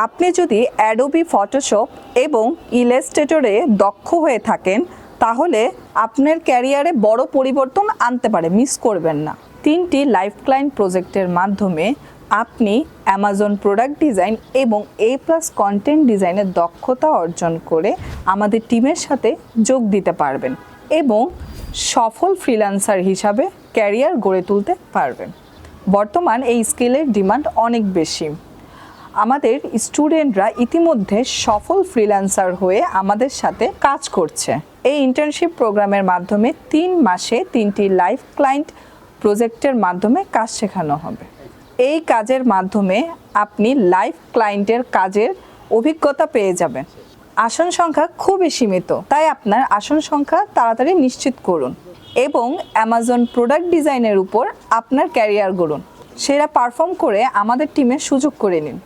আপনি যদি Adobe Photoshop এবং ইলাস্ট্রেটরে দক্ষ হয়ে থাকেন তাহলে আপনার ক্যারিয়ারে বড় পরিবর্তন আনতে পারে, মিস করবেন না। 3টি লাইফ ক্লায়েন্ট প্রজেক্টের মাধ্যমে আপনি অ্যামাজন প্রোডাক্ট ডিজাইন এবং A+ কন্টেন্ট ডিজাইনের দক্ষতা অর্জন করে আমাদের টিমের সাথে যোগ দিতে পারবেন এবং সফল ফ্রিল্যান্সার হিসাবে ক্যারিয়ার গড়ে তুলতে পারবেন। বর্তমান এই স্কিলের ডিমান্ড অনেক বেশি। আমাদের স্টুডেন্টরা ইতিমধ্যে সফল ফ্রিল্যান্সার হয়ে আমাদের সাথে কাজ করছে। এই ইন্টার্নশিপ প্রোগ্রামের মাধ্যমে 3 মাসে 3টি লাইফ ক্লায়েন্ট প্রজেক্টের মাধ্যমে কাজ শেখানো হবে। এই কাজের মাধ্যমে আপনি লাইফ ক্লায়েন্টের কাজের অভিজ্ঞতা পেয়ে যাবেন। আসন সংখ্যা খুবই সীমিত, তাই আপনার আসন সংখ্যা তাড়াতাড়ি নিশ্চিত করুন এবং অ্যামাজন প্রোডাক্ট ডিজাইনের উপর আপনার ক্যারিয়ার গড়ুন। সেরা পারফর্ম করে আমাদের টিমে সুযোগ করে নিন।